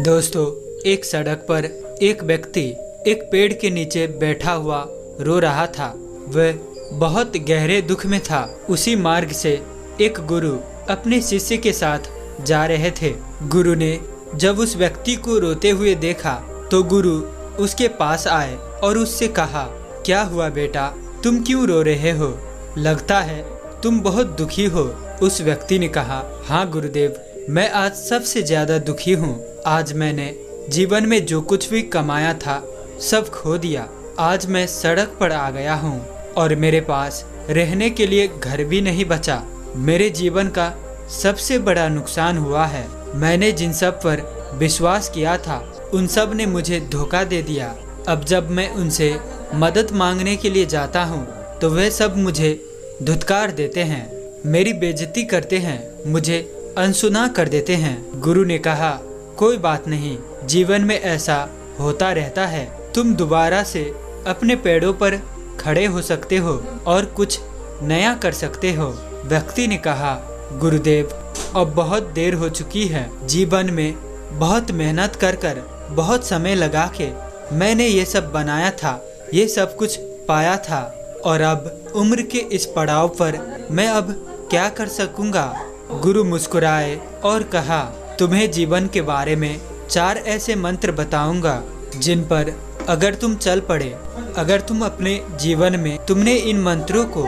दोस्तों, एक सड़क पर एक व्यक्ति एक पेड़ के नीचे बैठा हुआ रो रहा था। वह बहुत गहरे दुख में था। उसी मार्ग से एक गुरु अपने शिष्य के साथ जा रहे थे। गुरु ने जब उस व्यक्ति को रोते हुए देखा तो गुरु उसके पास आए और उससे कहा, क्या हुआ बेटा, तुम क्यों रो रहे हो? लगता है तुम बहुत दुखी हो। उस व्यक्ति ने कहा, हाँ गुरुदेव, मैं आज सबसे ज्यादा दुखी हूँ। आज मैंने जीवन में जो कुछ भी कमाया था सब खो दिया। आज मैं सड़क पर आ गया हूँ और मेरे पास रहने के लिए घर भी नहीं बचा। मेरे जीवन का सबसे बड़ा नुकसान हुआ है। मैंने जिन सब पर विश्वास किया था उन सब ने मुझे धोखा दे दिया। अब जब मैं उनसे मदद मांगने के लिए जाता हूँ तो वे सब मुझे धुतकार देते हैं, मेरी बेइज्जती करते हैं, मुझे अनसुना कर देते हैं। गुरु ने कहा, कोई बात नहीं, जीवन में ऐसा होता रहता है। तुम दोबारा से अपने पैरों पर खड़े हो सकते हो और कुछ नया कर सकते हो। व्यक्ति ने कहा, गुरुदेव, अब बहुत देर हो चुकी है। जीवन में बहुत मेहनत कर बहुत समय लगा के मैंने ये सब बनाया था, ये सब कुछ पाया था और अब उम्र के इस पड़ाव पर मैं अब क्या कर सकूंगा? गुरु मुस्कुराए और कहा, तुम्हें जीवन के बारे में 4 ऐसे मंत्र बताऊंगा जिन पर अगर तुम चल पड़े, अगर तुम अपने जीवन में तुमने इन मंत्रों को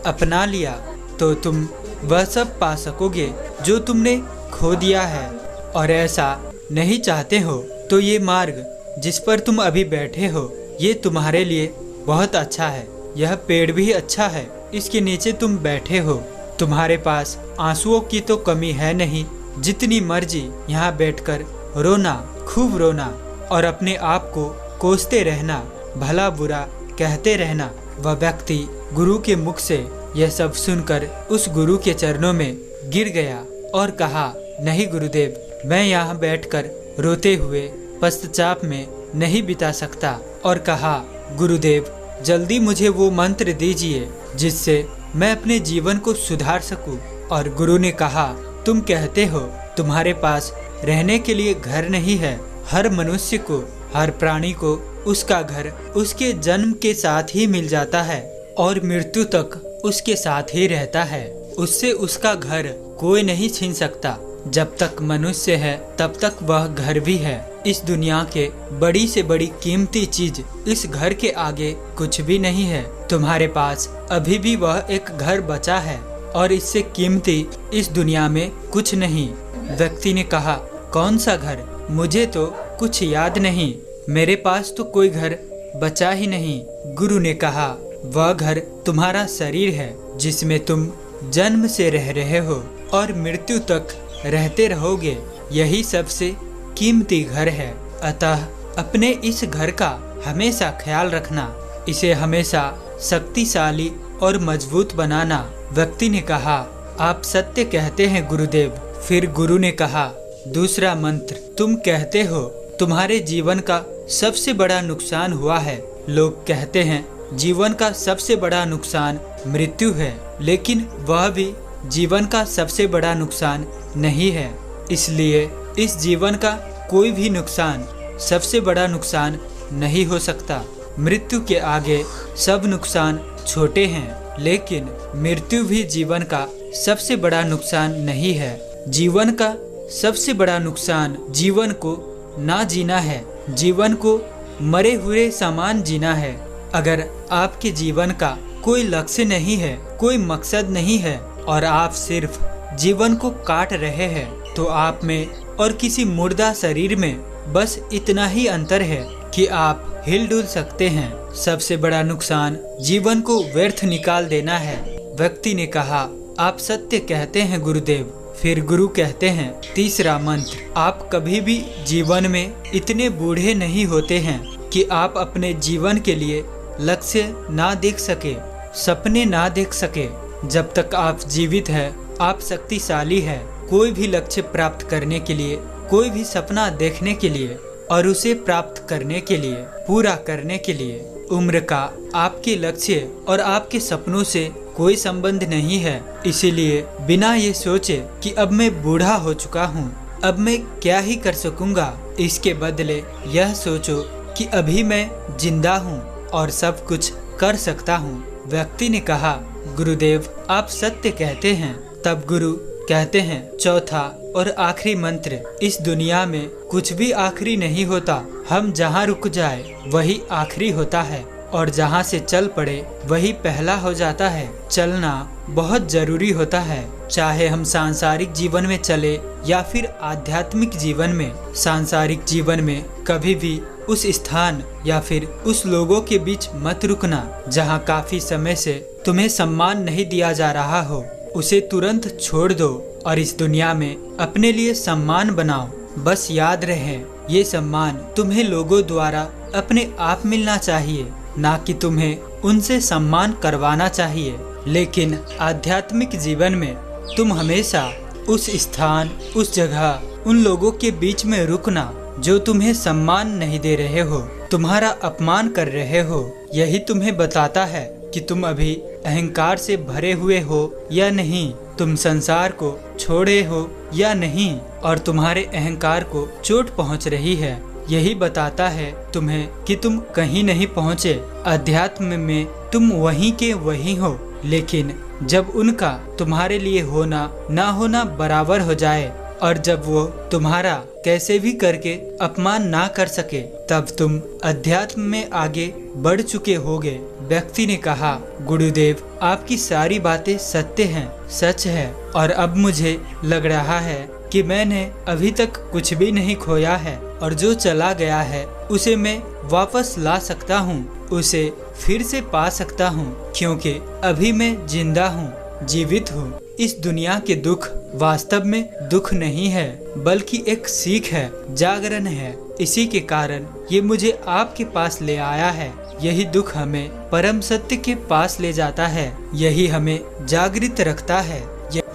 अपना लिया तो तुम वह सब पा सकोगे जो तुमने खो दिया है। और ऐसा नहीं चाहते हो तो ये मार्ग जिस पर तुम अभी बैठे हो ये तुम्हारे लिए बहुत अच्छा है। यह पेड़ भी अच्छा है, इसके नीचे तुम बैठे हो। तुम्हारे पास आंसुओं की तो कमी है नहीं, जितनी मर्जी यहाँ बैठकर रोना, खूब रोना और अपने आप को कोसते रहना, भला बुरा कहते रहना। वह व्यक्ति गुरु के मुख से यह सब सुनकर उस गुरु के चरणों में गिर गया और कहा, नहीं गुरुदेव, मैं यहाँ बैठकर रोते हुए पश्चाताप में नहीं बिता सकता। और कहा, गुरुदेव, जल्दी मुझे वो मंत्र दीजिए जिससे मैं अपने जीवन को सुधार सकूं। और गुरु ने कहा, तुम कहते हो तुम्हारे पास रहने के लिए घर नहीं है। हर मनुष्य को, हर प्राणी को उसका घर उसके जन्म के साथ ही मिल जाता है और मृत्यु तक उसके साथ ही रहता है। उससे उसका घर कोई नहीं छीन सकता। जब तक मनुष्य है तब तक वह घर भी है। इस दुनिया के बड़ी से बड़ी कीमती चीज इस घर के आगे कुछ भी नहीं है। तुम्हारे पास अभी भी वह एक घर बचा है और इससे कीमती इस दुनिया में कुछ नहीं। व्यक्ति ने कहा, कौन सा घर? मुझे तो कुछ याद नहीं, मेरे पास तो कोई घर बचा ही नहीं। गुरु ने कहा, वह घर तुम्हारा शरीर है जिसमें तुम जन्म से रह रहे हो और मृत्यु तक रहते रहोगे। यही सबसे कीमती घर है। अतः अपने इस घर का हमेशा ख्याल रखना, इसे हमेशा शक्तिशाली और मजबूत बनाना। व्यक्ति ने कहा, आप सत्य कहते हैं गुरुदेव। फिर गुरु ने कहा, दूसरा मंत्र, तुम कहते हो तुम्हारे जीवन का सबसे बड़ा नुकसान हुआ है। लोग कहते हैं जीवन का सबसे बड़ा नुकसान मृत्यु है, लेकिन वह भी जीवन का सबसे बड़ा नुकसान नहीं है। इसलिए इस जीवन का कोई भी नुकसान सबसे बड़ा नुकसान नहीं हो सकता। मृत्यु के आगे सब नुकसान छोटे हैं, लेकिन मृत्यु भी जीवन का सबसे बड़ा नुकसान नहीं है। जीवन का सबसे बड़ा नुकसान जीवन को ना जीना है, जीवन को मरे हुए समान जीना है। अगर आपके जीवन का कोई लक्ष्य नहीं है, कोई मकसद नहीं है और आप सिर्फ जीवन को काट रहे हैं तो आप में और किसी मुर्दा शरीर में बस इतना ही अंतर है कि आप हिलडुल सकते हैं। सबसे बड़ा नुकसान जीवन को व्यर्थ निकाल देना है। व्यक्ति ने कहा, आप सत्य कहते हैं गुरुदेव। फिर गुरु कहते हैं, तीसरा मंत्र, आप कभी भी जीवन में इतने बूढ़े नहीं होते हैं कि आप अपने जीवन के लिए लक्ष्य ना देख सके, सपने ना देख सके। जब तक आप जीवित हैं आप शक्तिशाली है। कोई भी लक्ष्य प्राप्त करने के लिए, कोई भी सपना देखने के लिए और उसे प्राप्त करने के लिए, पूरा करने के लिए उम्र का आपके लक्ष्य और आपके सपनों से कोई संबंध नहीं है। इसीलिए बिना ये सोचे कि अब मैं बूढ़ा हो चुका हूँ, अब मैं क्या ही कर सकूंगा। इसके बदले यह सोचो कि अभी मैं जिंदा हूँ और सब कुछ कर सकता हूँ। व्यक्ति ने कहा, गुरुदेव आप सत्य कहते हैं। तब गुरु कहते हैं, चौथा और आखिरी मंत्र, इस दुनिया में कुछ भी आखिरी नहीं होता। हम जहाँ रुक जाए वही आखिरी होता है और जहाँ से चल पड़े वही पहला हो जाता है। चलना बहुत जरूरी होता है, चाहे हम सांसारिक जीवन में चले या फिर आध्यात्मिक जीवन में। सांसारिक जीवन में कभी भी उस स्थान या फिर उस लोगों के बीच मत रुकना जहाँ काफी समय से तुम्हें सम्मान नहीं दिया जा रहा हो। उसे तुरंत छोड़ दो और इस दुनिया में अपने लिए सम्मान बनाओ। बस याद रहे, ये सम्मान तुम्हें लोगों द्वारा अपने आप मिलना चाहिए, ना कि तुम्हें उनसे सम्मान करवाना चाहिए। लेकिन आध्यात्मिक जीवन में तुम हमेशा उस स्थान, उस जगह, उन लोगों के बीच में रुकना जो तुम्हें सम्मान नहीं दे रहे हो, तुम्हारा अपमान कर रहे हो। यही तुम्हें बताता है कि तुम अभी अहंकार से भरे हुए हो या नहीं, तुम संसार को छोड़े हो या नहीं और तुम्हारे अहंकार को चोट पहुंच रही है। यही बताता है तुम्हें कि तुम कहीं नहीं पहुंचे। अध्यात्म में तुम वहीं के वहीं हो, लेकिन जब उनका तुम्हारे लिए होना ना होना बराबर हो जाए और जब वो तुम्हारा कैसे भी करके अपमान ना कर सके, तब तुम अध्यात्म में आगे बढ़ चुके होगे। व्यक्ति ने कहा, गुरुदेव आपकी सारी बातें सत्य हैं, सच है और अब मुझे लग रहा है कि मैंने अभी तक कुछ भी नहीं खोया है और जो चला गया है उसे मैं वापस ला सकता हूँ, उसे फिर से पा सकता हूँ, क्योंकि अभी मैं जिंदा हूँ, जीवित हूँ। इस दुनिया के दुख वास्तव में दुख नहीं है, बल्कि एक सीख है, जागरण है। इसी के कारण ये मुझे आपके पास ले आया है। यही दुख हमें परम सत्य के पास ले जाता है, यही हमें जागृत रखता है,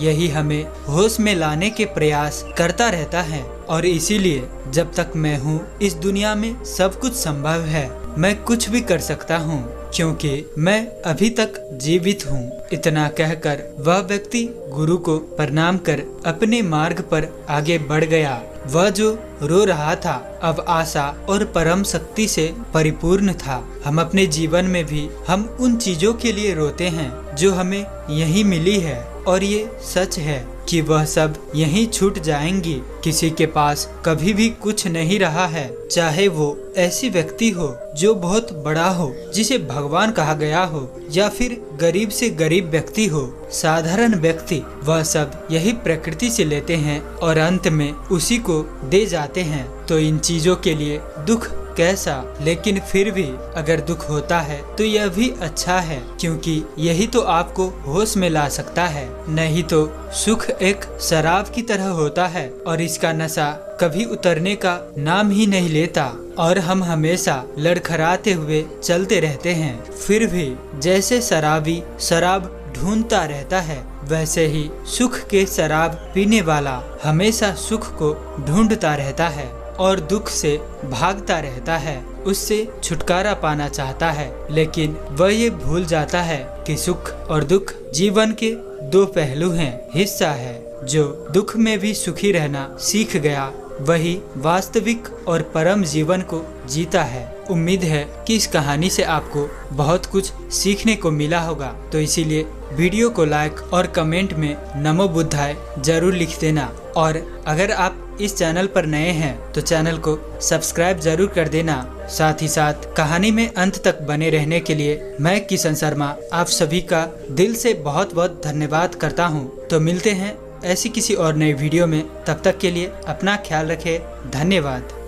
यही हमें होश में लाने के प्रयास करता रहता है। और इसीलिए जब तक मैं हूँ इस दुनिया में सब कुछ संभव है, मैं कुछ भी कर सकता हूँ, क्योंकि मैं अभी तक जीवित हूँ। इतना कहकर वह व्यक्ति गुरु को प्रणाम कर अपने मार्ग पर आगे बढ़ गया। वह जो रो रहा था अब आशा और परम शक्ति से परिपूर्ण था। हम अपने जीवन में भी हम उन चीजों के लिए रोते हैं जो हमें यहीं मिली है, और ये सच है कि वह सब यहीं छूट जाएंगी। किसी के पास कभी भी कुछ नहीं रहा है, चाहे वो ऐसी व्यक्ति हो जो बहुत बड़ा हो, जिसे भगवान कहा गया हो, या फिर गरीब से गरीब व्यक्ति हो, साधारण व्यक्ति, वह सब यही प्रकृति से लेते हैं और अंत में उसी को दे जाते हैं। तो इन चीजों के लिए दुख कैसा, लेकिन फिर भी अगर दुख होता है तो यह भी अच्छा है, क्योंकि यही तो आपको होश में ला सकता है। नहीं तो सुख एक शराब की तरह होता है और इसका नशा कभी उतरने का नाम ही नहीं लेता और हम हमेशा लड़खड़ाते हुए चलते रहते हैं। फिर भी जैसे शराबी शराब ढूंढता रहता है, वैसे ही सुख के शराब पीने वाला हमेशा सुख को ढूंढता रहता है और दुख से भागता रहता है, उससे छुटकारा पाना चाहता है। लेकिन वह ये भूल जाता है कि सुख और दुख जीवन के दो पहलू हैं, हिस्सा है। जो दुख में भी सुखी रहना सीख गया, वही वास्तविक और परम जीवन को जीता है। उम्मीद है कि इस कहानी से आपको बहुत कुछ सीखने को मिला होगा। तो इसीलिए वीडियो को लाइक और कमेंट में नमो बुद्धाय जरूर लिख देना। और अगर आप इस चैनल पर नए हैं तो चैनल को सब्सक्राइब जरूर कर देना। साथ ही साथ कहानी में अंत तक बने रहने के लिए मैं किशन शर्मा आप सभी का दिल से बहुत बहुत धन्यवाद करता हूं। तो मिलते हैं ऐसी किसी और नई वीडियो में, तब तक के लिए अपना ख्याल रखें। धन्यवाद।